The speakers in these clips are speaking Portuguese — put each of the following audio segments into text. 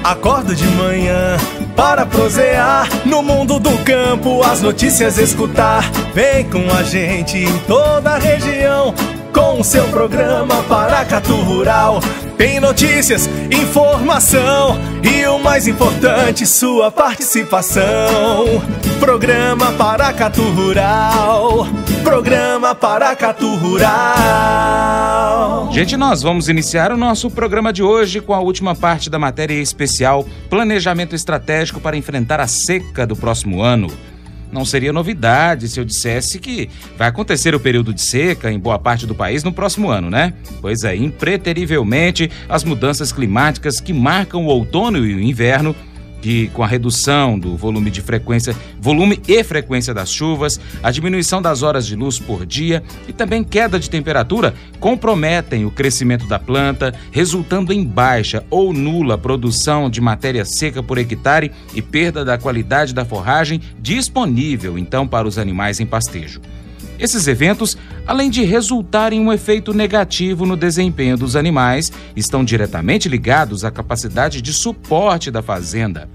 Acordo de manhã para prosear no mundo do campo, as notícias escutar. Vem com a gente em toda a região com o seu programa Paracatu Rural. Tem notícias, informação e o mais importante, sua participação. Programa Paracatu Rural. Programa Paracatu Rural. Gente, nós vamos iniciar o nosso programa de hoje com a última parte da matéria especial Planejamento Estratégico para enfrentar a seca do próximo ano. Não seria novidade se eu dissesse que vai acontecer o período de seca em boa parte do país no próximo ano, né? Pois é, impreterivelmente, as mudanças climáticas que marcam o outono e o inverno, que com a redução do volume e frequência das chuvas, a diminuição das horas de luz por dia e também queda de temperatura, comprometem o crescimento da planta, resultando em baixa ou nula produção de matéria seca por hectare e perda da qualidade da forragem disponível, então, para os animais em pastejo. Esses eventos, além de resultarem em um efeito negativo no desempenho dos animais, estão diretamente ligados à capacidade de suporte da fazenda.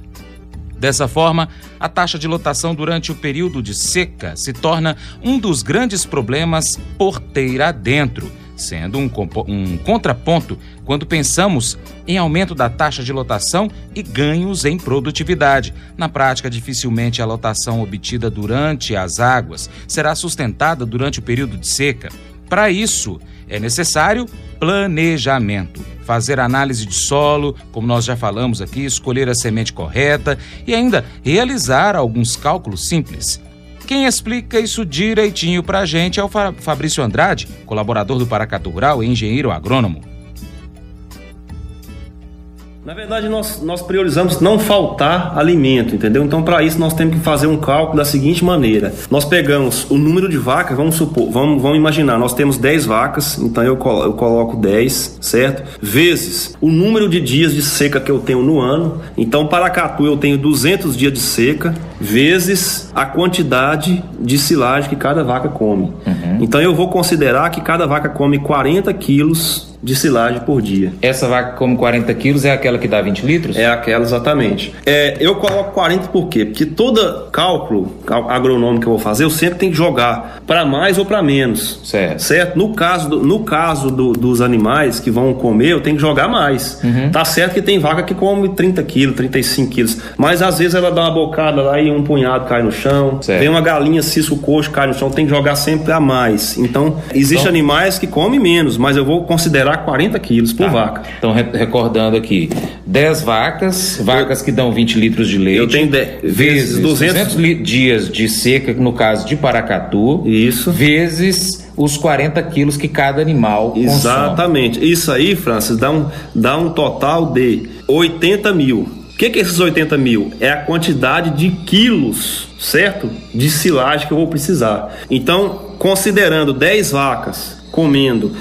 Dessa forma, a taxa de lotação durante o período de seca se torna um dos grandes problemas porteira adentro, sendo um contraponto quando pensamos em aumento da taxa de lotação e ganhos em produtividade. Na prática, dificilmente a lotação obtida durante as águas será sustentada durante o período de seca. Para isso, é necessário planejamento, fazer análise de solo, como nós já falamos aqui, escolher a semente correta e ainda realizar alguns cálculos simples. Quem explica isso direitinho para a gente é o Fabrício Andrade, colaborador do Paracatu Rural e engenheiro agrônomo. Na verdade, nós priorizamos não faltar alimento, entendeu? Então, para isso, nós temos que fazer um cálculo da seguinte maneira. Nós pegamos o número de vacas, vamos imaginar, nós temos 10 vacas, então eu coloco 10, certo? Vezes o número de dias de seca que eu tenho no ano. Então, Paracatu eu tenho 200 dias de seca, vezes a quantidade de silagem que cada vaca come. Então, eu vou considerar que cada vaca come 40 quilos de silagem por dia. Essa vaca come 40 quilos é aquela que dá 20 litros? É aquela, exatamente. Eu coloco 40 por quê? Porque todo cálculo agronômico que eu vou fazer, eu sempre tenho que jogar para mais ou para menos. Certo? No caso dos animais que vão comer, eu tenho que jogar mais. Tá certo que tem vaca que come 30 quilos, 35 quilos, mas às vezes ela dá uma bocada lá e um punhado cai no chão. Certo. Vem uma galinha, cisca o coxo, cai no chão, tem que jogar sempre a mais. Então, existem animais que comem menos, mas eu vou considerar 40 quilos por vaca. Então, recordando aqui, 10 vacas que dão 20 litros de leite. Eu tenho 10 vezes 200 dias de seca, no caso de Paracatu. Isso. Vezes os 40 quilos que cada animal consome. Exatamente. Isso aí, Francis, dá um total de 80 mil. O que é esses 80 mil? É a quantidade de quilos, certo? De silagem que eu vou precisar. Então, considerando 10 vacas comendo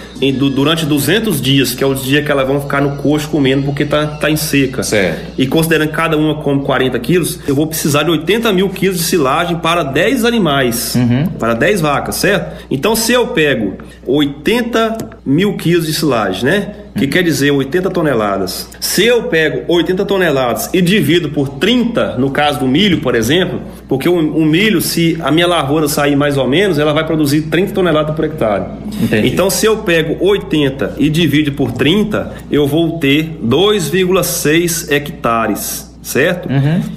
durante 200 dias, que é o dia que elas vão ficar no coxo comendo porque tá em seca. Certo. E considerando que cada uma come 40 quilos, eu vou precisar de 80 mil quilos de silagem para 10 animais, para 10 vacas, certo? Então, se eu pego 80 mil quilos de silagem, né? Que quer dizer 80 toneladas. Se eu pego 80 toneladas e divido por 30, no caso do milho, por exemplo, porque o milho, se a minha lavoura sair mais ou menos, ela vai produzir 30 toneladas por hectare. Entendi. Então, se eu pego 80 e divido por 30, eu vou ter 2,6 hectares. Certo?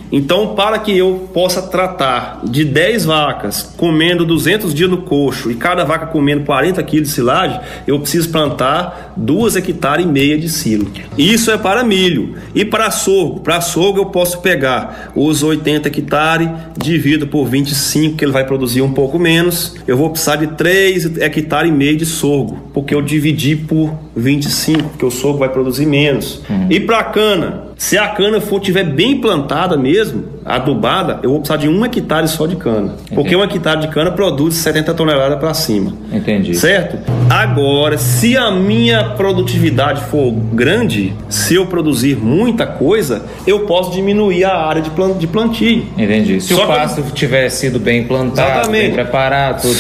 Então, para que eu possa tratar de 10 vacas comendo 200 dias no coxo e cada vaca comendo 40 quilos de silagem, eu preciso plantar 2,5 hectares de silo. Isso é para milho. E para sorgo? Para sorgo eu posso pegar os 80 hectares, divido por 25, que ele vai produzir um pouco menos. Eu vou precisar de 3,5 hectares de sorgo, porque eu dividi por 25, porque o sorgo vai produzir menos. E para a cana? Se a cana tiver bem plantada mesmo, adubada, eu vou precisar de 1 hectare só de cana. Entendi. Porque 1 hectare de cana produz 70 toneladas para cima. Entendi. Certo? Agora, se a minha produtividade for grande, se eu produzir muita coisa, eu posso diminuir a área de plantio. Entendi. Se o pasto tiver sido bem plantado, exatamente, bem preparado, tudo.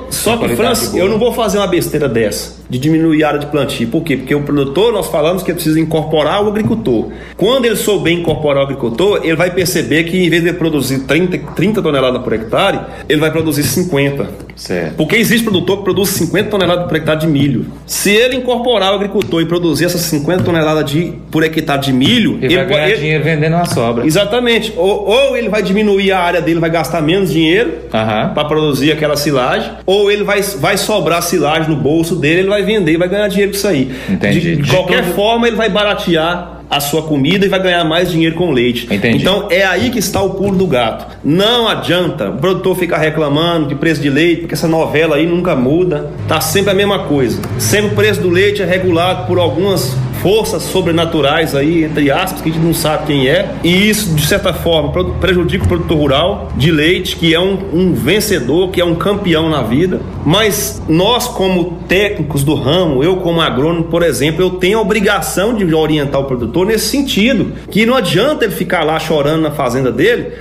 Só que Francis, eu não vou fazer uma besteira dessa, de diminuir a área de plantio. Por quê? Porque o produtor, nós falamos que ele precisa incorporar o agricultor. Quando ele souber incorporar o agricultor, ele vai perceber que em vez de ele produzir 30 toneladas por hectare, ele vai produzir 50. Certo. Porque existe produtor que produz 50 toneladas por hectare de milho. Se ele incorporar o agricultor e produzir essas 50 toneladas por hectare de milho, ele vai ganhar dinheiro vendendo uma sobra. Exatamente. Ou ele vai diminuir a área dele, vai gastar menos dinheiro para produzir aquela silagem, ou ele vai sobrar silagem no bolso dele, ele vai vender e vai ganhar dinheiro com isso aí. Entendi. De qualquer forma, ele vai baratear a sua comida e vai ganhar mais dinheiro com leite. Entendi. Então é aí que está o pulo do gato. Não adianta o produtor ficar reclamando de preço de leite, porque essa novela aí nunca muda, tá sempre a mesma coisa. Sempre o preço do leite é regulado por algumas forças sobrenaturais aí, entre aspas, que a gente não sabe quem é, e isso de certa forma prejudica o produtor rural de leite, que é um vencedor, que é um campeão na vida. Mas nós, como técnicos do ramo, eu como agrônomo, por exemplo, eu tenho a obrigação de orientar o produtor nesse sentido, que não adianta ele ficar lá chorando na fazenda dele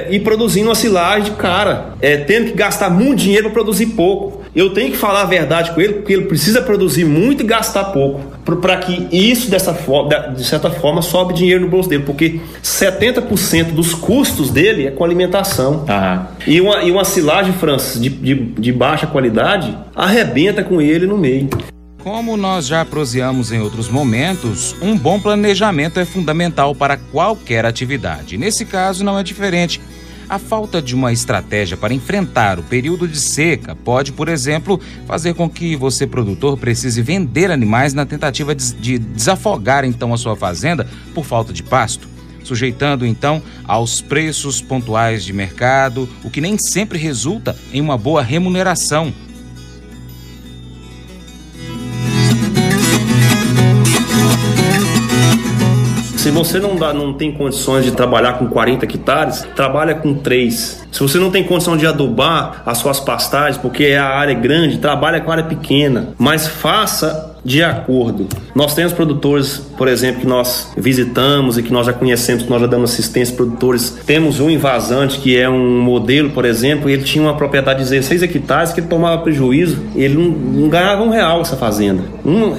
e produzindo uma silagem de cara, tendo que gastar muito dinheiro para produzir pouco. Eu tenho que falar a verdade com ele, porque ele precisa produzir muito e gastar pouco, para que isso, de certa forma, sobe dinheiro no bolso dele, porque 70% dos custos dele é com alimentação. E uma silagem, Francis, de baixa qualidade, arrebenta com ele no meio. Como nós já proseamos em outros momentos, um bom planejamento é fundamental para qualquer atividade. Nesse caso, não é diferente. A falta de uma estratégia para enfrentar o período de seca pode, por exemplo, fazer com que você, produtor, precise vender animais na tentativa de desafogar, então, a sua fazenda por falta de pasto, sujeitando, então, aos preços pontuais de mercado, o que nem sempre resulta em uma boa remuneração. Se você não tem condições de trabalhar com 40 hectares, trabalha com 3. Se você não tem condição de adubar as suas pastagens, porque a área é grande, trabalha com área pequena. Mas faça de acordo. Nós temos produtores, por exemplo, que nós visitamos e que nós já conhecemos, que nós já damos assistência, produtores. Temos um invasante que é um modelo, por exemplo, e ele tinha uma propriedade de 16 hectares que ele tomava prejuízo e ele não ganhava R$1 essa fazenda.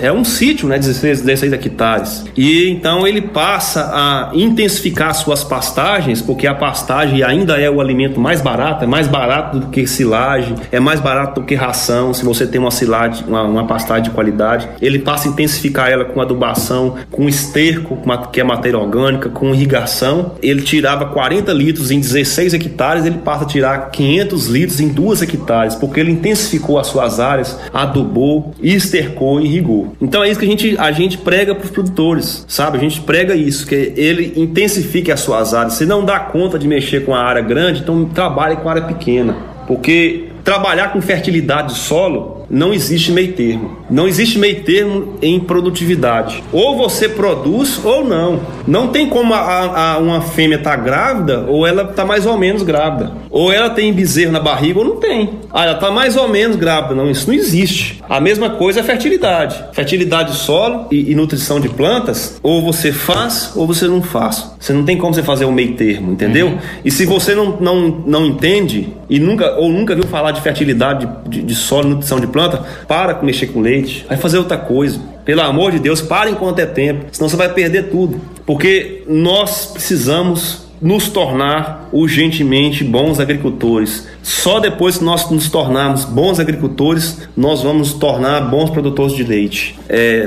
É um sítio, né, 16 hectares. E então ele passa a intensificar suas pastagens, porque a pastagem ainda é o alimento mais barato, é mais barato do que silagem, é mais barato do que ração, se você tem uma silagem, uma pastagem de qualidade. Ele passa a intensificar ela com adubação, com esterco, que é matéria orgânica, com irrigação. Ele tirava 40 litros em 16 hectares, ele passa a tirar 500 litros em 2 hectares, porque ele intensificou as suas áreas, adubou, estercou e irrigou. Então é isso que a gente prega para os produtores, sabe? A gente prega isso, que ele intensifique as suas áreas. Se não dá conta de mexer com a área grande, então trabalhe com a área pequena, porque trabalhar com fertilidade de solo não existe meio termo. Não existe meio termo em produtividade. Ou você produz ou não. Não tem como uma fêmea estar grávida ou ela está mais ou menos grávida. Ou ela tem bezerro na barriga ou não tem. Ela está mais ou menos grávida. Não, isso não existe. A mesma coisa é fertilidade. Fertilidade de solo e nutrição de plantas, ou você faz ou você não faz. Você não tem como você fazer o meio termo, entendeu? E se você não entende e nunca viu falar de fertilidade de solo e nutrição de planta, para mexer com leite, vai fazer outra coisa. Pelo amor de Deus, para enquanto é tempo, senão você vai perder tudo. Porque nós precisamos nos tornar urgentemente bons agricultores. Só depois que nós nos tornarmos bons agricultores, nós vamos nos tornar bons produtores de leite.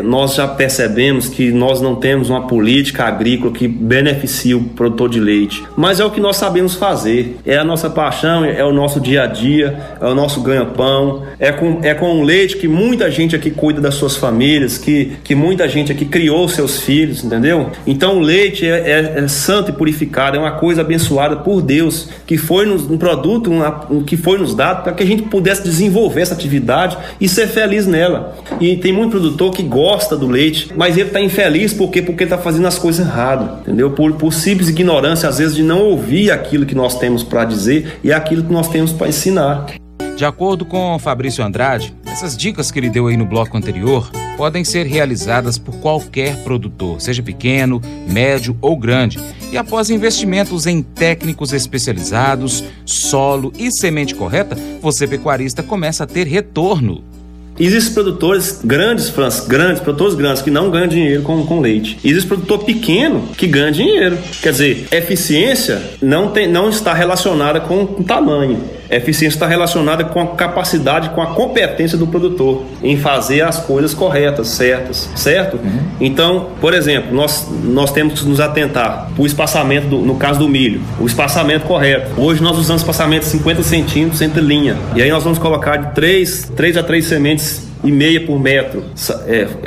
Nós já percebemos que nós não temos uma política agrícola que beneficie o produtor de leite, mas é o que nós sabemos fazer. É a nossa paixão, é o nosso dia a dia, é o nosso ganha-pão, é com o leite que muita gente aqui cuida das suas famílias, que muita gente aqui criou seus filhos, entendeu? Então o leite é santo e purificado, é uma coisa abençoada por Deus, que foi um produto, que foi nos dado para que a gente pudesse desenvolver essa atividade e ser feliz nela. E tem muito produtor que gosta do leite, mas ele está infeliz porque está fazendo as coisas erradas, entendeu? Por simples ignorância, às vezes, de não ouvir aquilo que nós temos para dizer e aquilo que nós temos para ensinar. De acordo com Fabrício Andrade, essas dicas que ele deu aí no bloco anterior podem ser realizadas por qualquer produtor, seja pequeno, médio ou grande. E após investimentos em técnicos especializados, solo e semente correta, você pecuarista começa a ter retorno. Existem produtores grandes, produtores grandes que não ganham dinheiro com leite. Existe produtor pequeno que ganha dinheiro. Quer dizer, eficiência não está relacionada com o tamanho. Eficiência está relacionada com a capacidade, com a competência do produtor em fazer as coisas corretas, certas, certo? Então, por exemplo, nós temos que nos atentar para o espaçamento, no caso do milho, o espaçamento correto. Hoje nós usamos espaçamento de 50 centímetros entre linha. E aí nós vamos colocar de 3 a 3 sementes e meia por metro,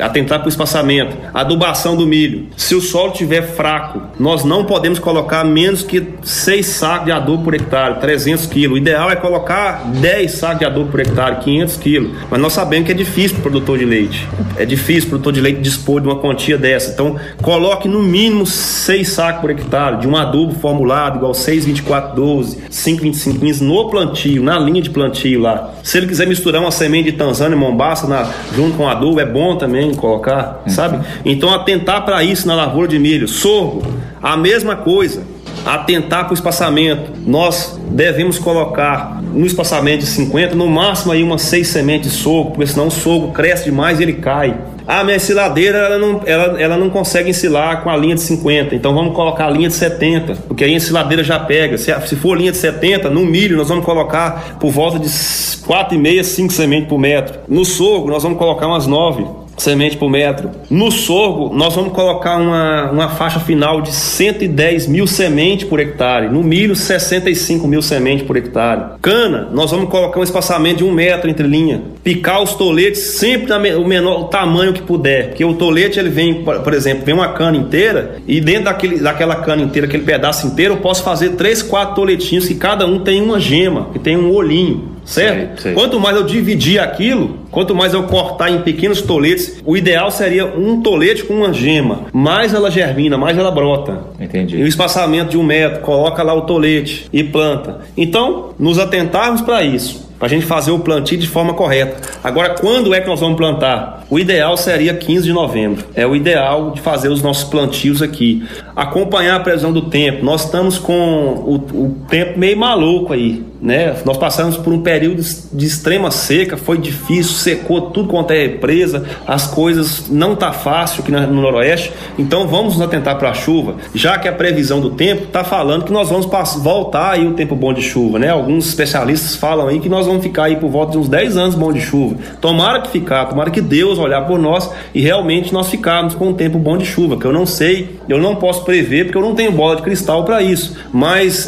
atentar para o espaçamento. Adubação do milho. Se o solo estiver fraco, nós não podemos colocar menos que 6 sacos de adubo por hectare, 300 quilos. O ideal é colocar 10 sacos de adubo por hectare, 500 quilos. Mas nós sabemos que é difícil para o produtor de leite. É difícil para o produtor de leite dispor de uma quantia dessa. Então, coloque no mínimo 6 sacos por hectare de um adubo formulado, igual 6,24,12, 5,25,15 no plantio, na linha de plantio lá. Se ele quiser misturar uma semente de Tanzânia e Mombaça junto com adubo, é bom também colocar, sabe? Então, atentar para isso na lavoura de milho. Sorgo, a mesma coisa. Atentar para o espaçamento. Nós devemos colocar no espaçamento de 50, no máximo aí umas 6 sementes de sorgo, porque senão o sorgo cresce demais e ele cai. A minha ensiladeira ela não consegue ensilar com a linha de 50, então vamos colocar a linha de 70, porque aí a ensiladeira já pega. Se for linha de 70, no milho nós vamos colocar por volta de 4,5, 5 sementes por metro. No sorgo nós vamos colocar umas 9 semente por metro. No sorgo, nós vamos colocar uma faixa final de 110 mil sementes por hectare. No milho, 65 mil sementes por hectare. Cana, nós vamos colocar um espaçamento de 1 metro entre linha. Picar os toletes sempre o tamanho que puder. Porque o tolete, ele vem, por exemplo, vem uma cana inteira e dentro daquela cana inteira, aquele pedaço inteiro, eu posso fazer 3, 4 toletinhos que cada um tem uma gema, que tem um olhinho. Certo? Sei. Quanto mais eu dividir aquilo, quanto mais eu cortar em pequenos toletes, o ideal seria um tolete com uma gema. Mais ela germina, mais ela brota. Entendi. E o espaçamento de 1 metro, coloca lá o tolete e planta. Então, nos atentarmos para isso, para a gente fazer o plantio de forma correta. Agora, quando é que nós vamos plantar? O ideal seria 15 de novembro. É o ideal de fazer os nossos plantios aqui. Acompanhar a previsão do tempo. Nós estamos com o tempo meio maluco aí, né? Nós passamos por um período de extrema seca, foi difícil, secou tudo quanto é represa, as coisas não tá fácil aqui no Noroeste, então vamos nos atentar para a chuva, já que a previsão do tempo está falando que nós vamos voltar aí o tempo bom de chuva, né? Alguns especialistas falam aí que nós vamos ficar aí por volta de uns 10 anos bom de chuva. Tomara que Deus olhar por nós e realmente nós ficarmos com um tempo bom de chuva, que eu não sei, eu não posso prever porque eu não tenho bola de cristal para isso, mas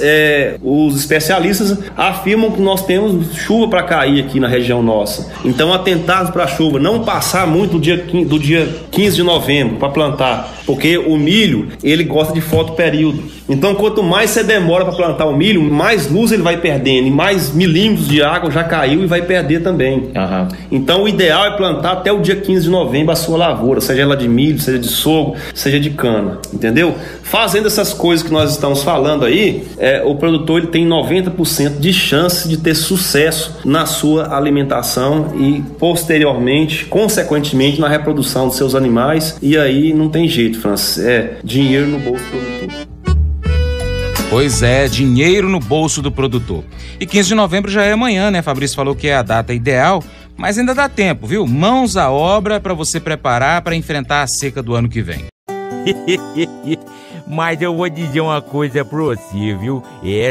os especialistas afirmam que nós temos chuva para cair aqui na região nossa. Então, atentarmos para a chuva, não passar muito do dia 15 de novembro para plantar, porque o milho, ele gosta de fotoperíodo. Então, quanto mais você demora para plantar o milho, mais luz ele vai perdendo, e mais milímetros de água já caiu e vai perder também. Então, o ideal é plantar até o dia 15 de novembro a sua lavoura, seja ela de milho, seja de sorgo, seja de cana, entendeu? Fazendo essas coisas que nós estamos falando aí, o produtor ele tem 90% de chance de ter sucesso na sua alimentação e posteriormente, consequentemente, na reprodução dos seus animais. E aí não tem jeito, Francis, dinheiro no bolso do produtor. Pois é, dinheiro no bolso do produtor. E 15 de novembro já é amanhã, né? Fabrício falou que é a data ideal, mas ainda dá tempo, viu? Mãos à obra para você preparar para enfrentar a seca do ano que vem. Mas eu vou dizer uma coisa pra você, viu?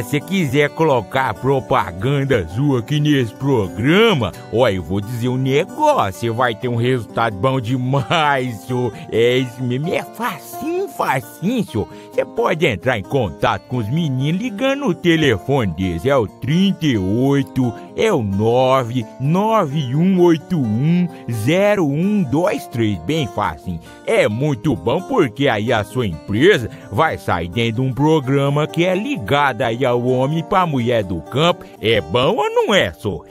Se quiser colocar propaganda sua aqui nesse programa, eu vou dizer um negócio, você vai ter um resultado bom demais, senhor. Isso mesmo, é facinho, senhor. Você pode pode entrar em contato com os meninos ligando o telefone deles. É o 38, é o 991810123, bem fácil. É muito bom porque aí a sua empresa vai sair dentro de um programa que é ligado aí ao homem pra mulher do campo. É bom ou não é, só?